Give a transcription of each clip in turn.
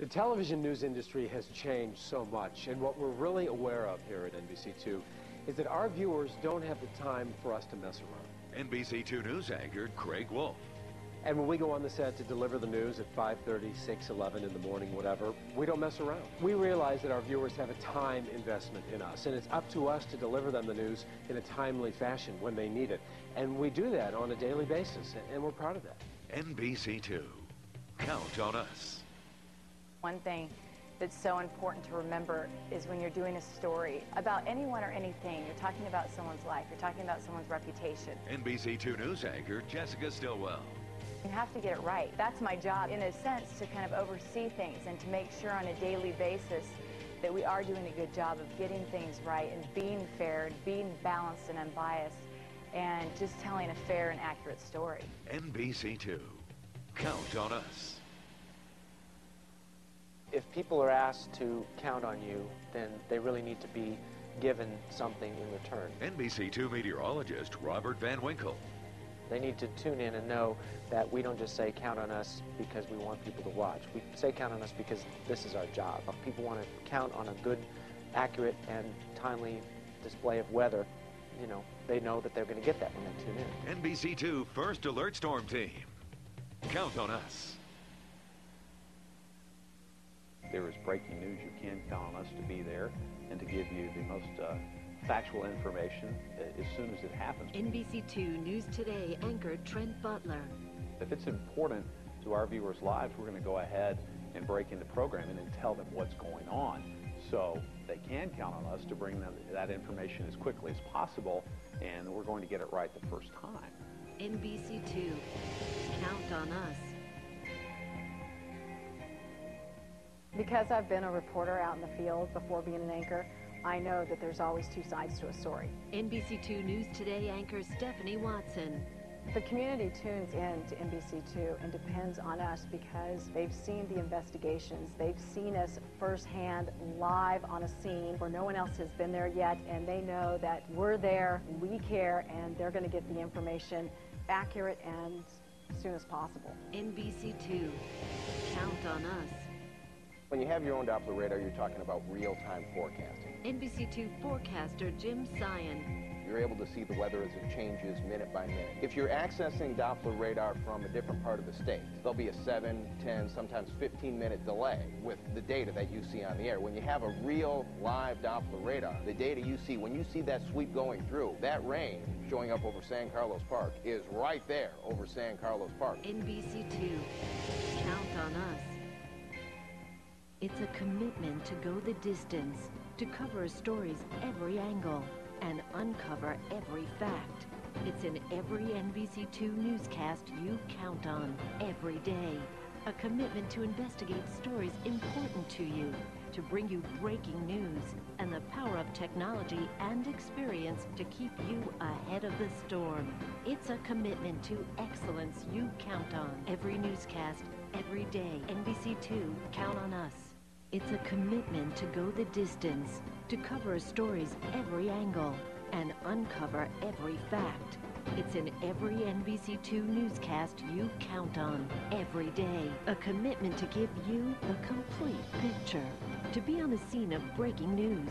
The television news industry has changed so much, and what we're really aware of here at NBC2 is that our viewers don't have the time for us to mess around. NBC2 News anchor Craig Wolf. And when we go on the set to deliver the news at 5:30, 6, 11 in the morning, whatever, we don't mess around. We realize that our viewers have a time investment in us, and it's up to us to deliver them the news in a timely fashion when they need it. And we do that on a daily basis, and we're proud of that. NBC2. Count on us. One thing that's so important to remember is when you're doing a story about anyone or anything, you're talking about someone's life, you're talking about someone's reputation. NBC2 News anchor Jessica Stillwell. You have to get it right. That's my job, in a sense, to kind of oversee things and to make sure on a daily basis that we are doing a good job of getting things right and being fair and being balanced and unbiased and just telling a fair and accurate story. NBC2. Count on us. If people are asked to count on you, then they really need to be given something in return. NBC2 meteorologist Robert Van Winkle. They need to tune in and know that we don't just say count on us because we want people to watch. We say count on us because this is our job. If people want to count on a good, accurate, and timely display of weather, you know, they know that they're going to get that when they tune in. NBC2 First Alert Storm Team. Count on us. There is breaking news, you can count on us to be there and to give you the most factual information as soon as it happens. NBC2 News Today anchor Trent Butler. If it's important to our viewers' lives, we're going to go ahead and break into programming and tell them what's going on. So they can count on us to bring them that information as quickly as possible, and we're going to get it right the first time. NBC2, count on us. Because I've been a reporter out in the field before being an anchor, I know that there's always two sides to a story. NBC2 News Today anchor Stephanie Watson. The community tunes in to NBC2 and depends on us because they've seen the investigations. They've seen us firsthand, live on a scene where no one else has been there yet, and they know that we're there, we care, and they're going to get the information accurate and as soon as possible. NBC2, count on us. When you have your own Doppler radar, you're talking about real-time forecasting. NBC2 forecaster Jim Sion. You're able to see the weather as it changes minute by minute. If you're accessing Doppler radar from a different part of the state, there'll be a 7, 10, sometimes 15-minute delay with the data that you see on the air. When you have a real live Doppler radar, the data you see, when you see that sweep going through, that rain showing up over San Carlos Park is right there over San Carlos Park. NBC2, count on us. It's a commitment to go the distance, to cover a story's every angle, and uncover every fact. It's in every NBC2 newscast you count on every day. A commitment to investigate stories important to you, to bring you breaking news, and the power of technology and experience to keep you ahead of the storm. It's a commitment to excellence you count on every newscast, every day. NBC2, count on us. It's a commitment to go the distance, to cover a story's every angle, and uncover every fact. It's in every NBC2 newscast you count on every day. A commitment to give you the complete picture, to be on the scene of breaking news,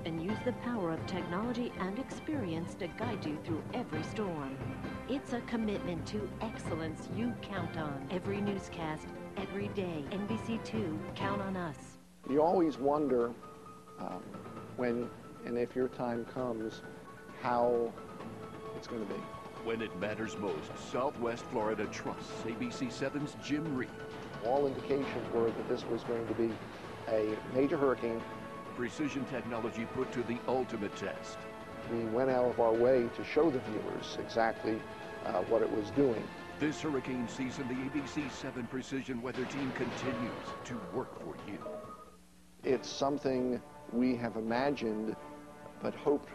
and use the power of technology and experience to guide you through every storm. It's a commitment to excellence you count on every newscast, every day. NBC2, count on us. You always wonder when and if your time comes, how it's going to be. When it matters most, Southwest Florida trusts ABC7's Jim Reed. All indications were that this was going to be a major hurricane. Precision technology put to the ultimate test. We went out of our way to show the viewers exactly what it was doing. This hurricane season, the ABC7 Precision Weather Team continues to work for you. It's something we have imagined but hoped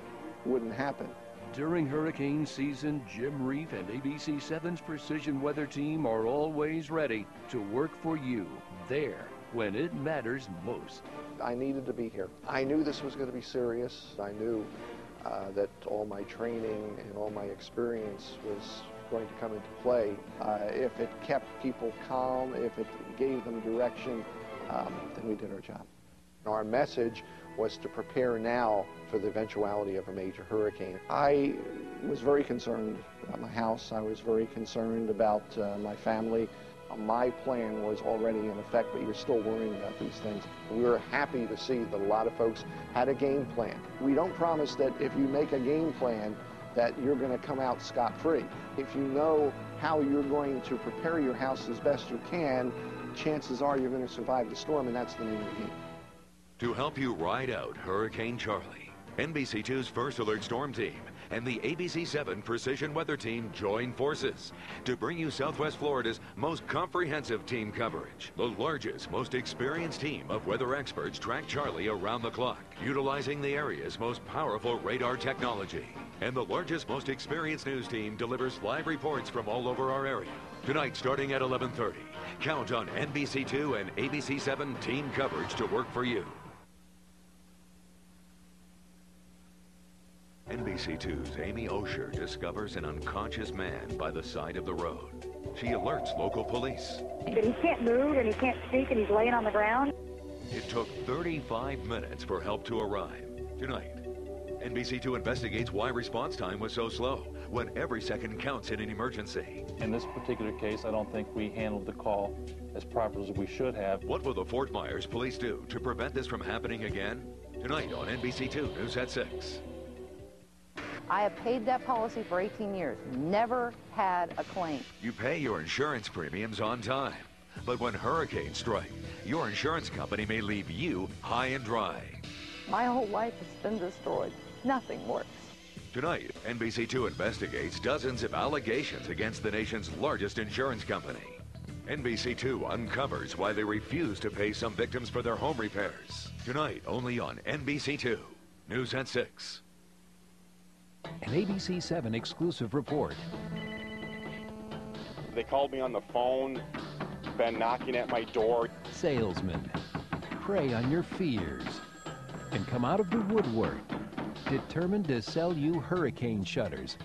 wouldn't happen. During hurricane season, Jim Reef and ABC7's Precision Weather Team are always ready to work for you there when it matters most. I needed to be here. I knew this was going to be serious. I knew that all my training and all my experience was going to come into play. If it kept people calm, if it gave them direction, then we did our job. Our message was to prepare now for the eventuality of a major hurricane. I was very concerned about my house. I was very concerned about my family. My plan was already in effect, but you're still worrying about these things. We were happy to see that a lot of folks had a game plan. We don't promise that if you make a game plan that you're going to come out scot-free. If you know how you're going to prepare your house as best you can, chances are you're going to survive the storm, and that's the name of the game. To help you ride out Hurricane Charlie, NBC2's First Alert Storm Team and the ABC7 Precision Weather Team join forces to bring you Southwest Florida's most comprehensive team coverage. The largest, most experienced team of weather experts track Charlie around the clock, utilizing the area's most powerful radar technology. And the largest, most experienced news team delivers live reports from all over our area. Tonight, starting at 11:30, count on NBC2 and ABC7 team coverage to work for you. NBC2's Amy Osher discovers an unconscious man by the side of the road. She alerts local police. But he can't move and he can't speak and he's laying on the ground. It took 35 minutes for help to arrive. Tonight, NBC2 investigates why response time was so slow when every second counts in an emergency. In this particular case, I don't think we handled the call as properly as we should have. What will the Fort Myers police do to prevent this from happening again? Tonight on NBC2 News at 6. I have paid that policy for 18 years, never had a claim. You pay your insurance premiums on time. But when hurricanes strike, your insurance company may leave you high and dry. My whole life has been destroyed. Nothing works. Tonight, NBC2 investigates dozens of allegations against the nation's largest insurance company. NBC2 uncovers why they refuse to pay some victims for their home repairs. Tonight, only on NBC2. News at 6. An ABC7 exclusive report. They called me on the phone, been knocking at my door. Salesmen prey on your fears and come out of the woodwork determined to sell you hurricane shutters,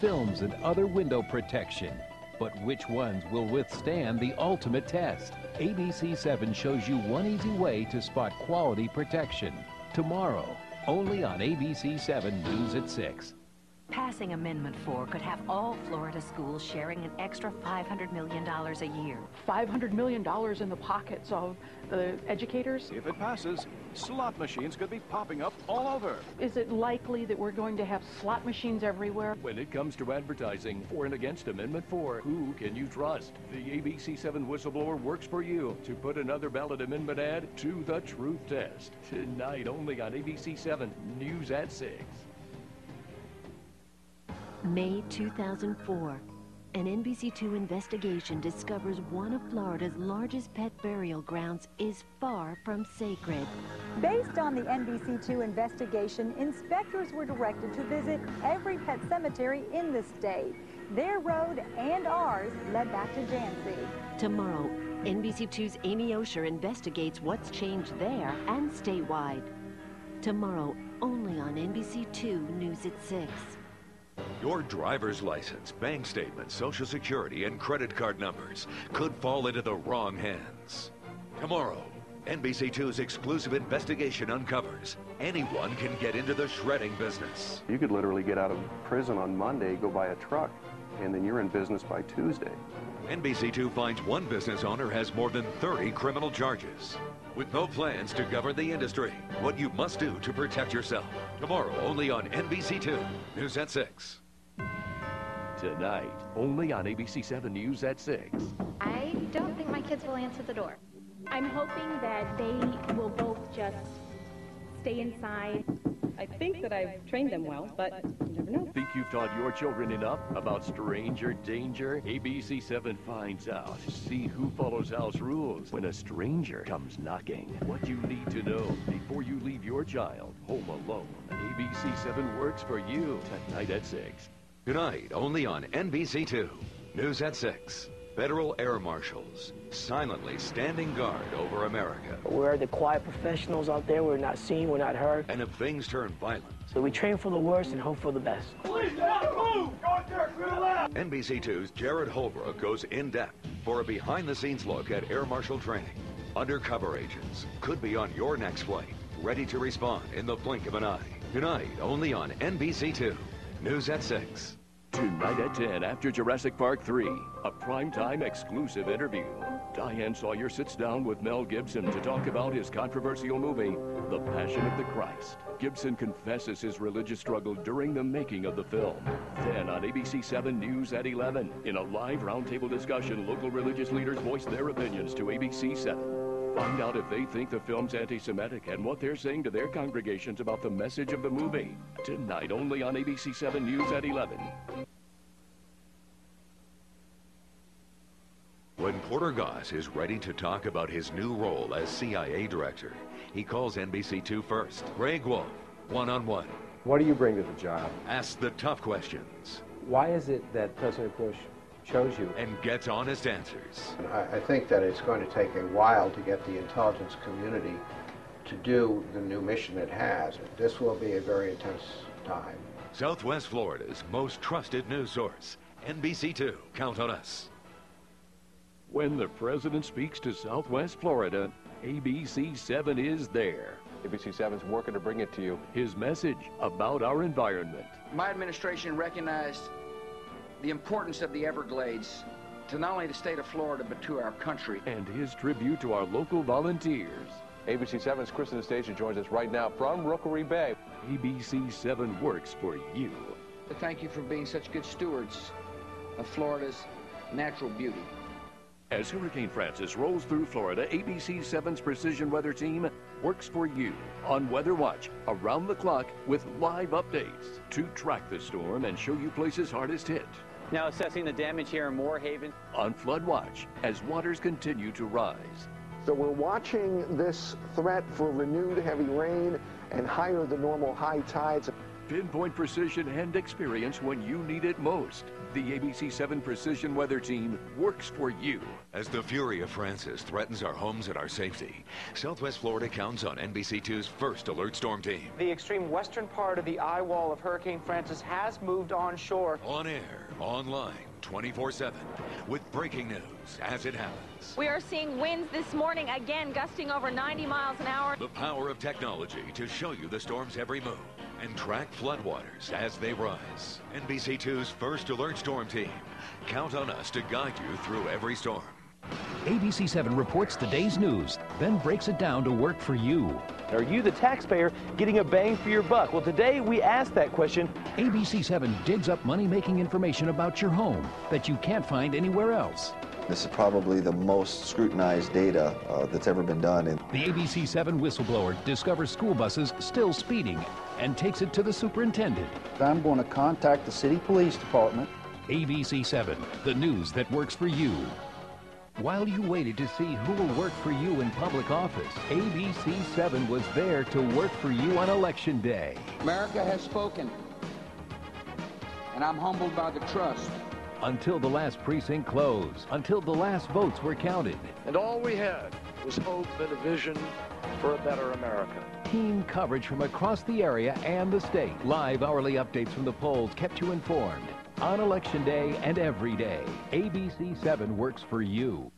films, and other window protection. But which ones will withstand the ultimate test? ABC7 shows you one easy way to spot quality protection. Tomorrow, only on ABC7 News at 6. Passing Amendment 4 could have all Florida schools sharing an extra $500 million a year. $500 million in the pockets of the educators? If it passes, slot machines could be popping up all over. Is it likely that we're going to have slot machines everywhere? When it comes to advertising for and against Amendment 4, who can you trust? The ABC7 whistleblower works for you to put another ballot amendment ad to the truth test. Tonight only on ABC7 News at 6. May 2004, an NBC2 investigation discovers one of Florida's largest pet burial grounds is far from sacred. Based on the NBC2 investigation, inspectors were directed to visit every pet cemetery in the state. Their road and ours led back to Jancy. Tomorrow, NBC2's Amy Osher investigates what's changed there and statewide. Tomorrow, only on NBC2 News at 6. Your driver's license, bank statement, social security, and credit card numbers could fall into the wrong hands. Tomorrow, NBC2's exclusive investigation uncovers anyone can get into the shredding business. You could literally get out of prison on Monday, go buy a truck, and then you're in business by Tuesday. NBC2 finds one business owner has more than 30 criminal charges. With no plans to govern the industry, what you must do to protect yourself. Tomorrow, only on NBC2 News at 6. Tonight, only on ABC7 News at 6. I don't think my kids will answer the door. I'm hoping that they will both just stay inside. I think that I've trained them well, but you never know. Think you've taught your children enough about stranger danger? ABC7 finds out. See who follows house rules when a stranger comes knocking. What you need to know before you leave your child home alone. ABC7 works for you tonight at 6. Tonight, only on NBC2 News at 6. Federal air marshals silently standing guard over America. We're the quiet professionals out there. We're not seen, we're not heard. And if things turn violent, so we train for the worst and hope for the best. Police, move! Go there, to the left! NBC2's Jared Holbrook goes in-depth for a behind-the-scenes look at air marshal training. Undercover agents could be on your next flight, ready to respond in the blink of an eye. Tonight, only on NBC2. News at 6. Tonight at 10 after Jurassic Park 3, a primetime exclusive interview. Diane Sawyer sits down with Mel Gibson to talk about his controversial movie, The Passion of the Christ. Gibson confesses his religious struggle during the making of the film. Then on ABC 7 News at 11, in a live roundtable discussion, local religious leaders voice their opinions to ABC 7. Find out if they think the film's anti-Semitic and what they're saying to their congregations about the message of the movie. Tonight only on ABC 7 News at 11. When Porter Goss is ready to talk about his new role as CIA director, he calls NBC2 first. Greg Wolf, one-on-one. What do you bring to the job? Asks the tough questions. Why is it that President Bush chose you? And gets honest answers. I think that it's going to take a while to get the intelligence community to do the new mission it has. This will be a very intense time. Southwest Florida's most trusted news source. NBC2. Count on us. When the president speaks to Southwest Florida, ABC 7 is there. ABC 7's working to bring it to you. His message about our environment. My administration recognized the importance of the Everglades to not only the state of Florida, but to our country. And his tribute to our local volunteers. ABC 7's Chris Anastasia joins us right now from Rookery Bay. ABC 7 works for you. Thank you for being such good stewards of Florida's natural beauty. As Hurricane Francis rolls through Florida, ABC 7's Precision Weather Team works for you on Weather Watch, around the clock with live updates to track the storm and show you places hardest hit. Now assessing the damage here in Moorhaven. On Flood Watch, as waters continue to rise. So we're watching this threat for renewed heavy rain and higher than normal high tides. Pinpoint precision and experience when you need it most. The ABC 7 Precision Weather Team works for you. As the fury of Francis threatens our homes and our safety, Southwest Florida counts on NBC2's first alert storm team. The extreme western part of the eye wall of Hurricane Francis has moved onshore. On air, online, 24/7, with breaking news as it happens. We are seeing winds this morning, again gusting over 90 miles an hour. The power of technology to show you the storm's every move and track floodwaters as they rise. NBC2's first alert storm team. Count on us to guide you through every storm. ABC 7 reports the day's news, then breaks it down to work for you. Are you, the taxpayer, getting a bang for your buck? Well, today we asked that question. ABC 7 digs up money-making information about your home that you can't find anywhere else. This is probably the most scrutinized data that's ever been done. The ABC 7 whistleblower discovers school buses still speeding and takes it to the superintendent. I'm going to contact the city police department. ABC 7, the news that works for you. While you waited to see who will work for you in public office, ABC 7 was there to work for you on Election Day. America has spoken, and I'm humbled by the trust. Until the last precinct closed, until the last votes were counted. And all we had was hope and a vision for a better America. Team coverage from across the area and the state. Live hourly updates from the polls kept you informed. On Election Day and every day, ABC 7 works for you.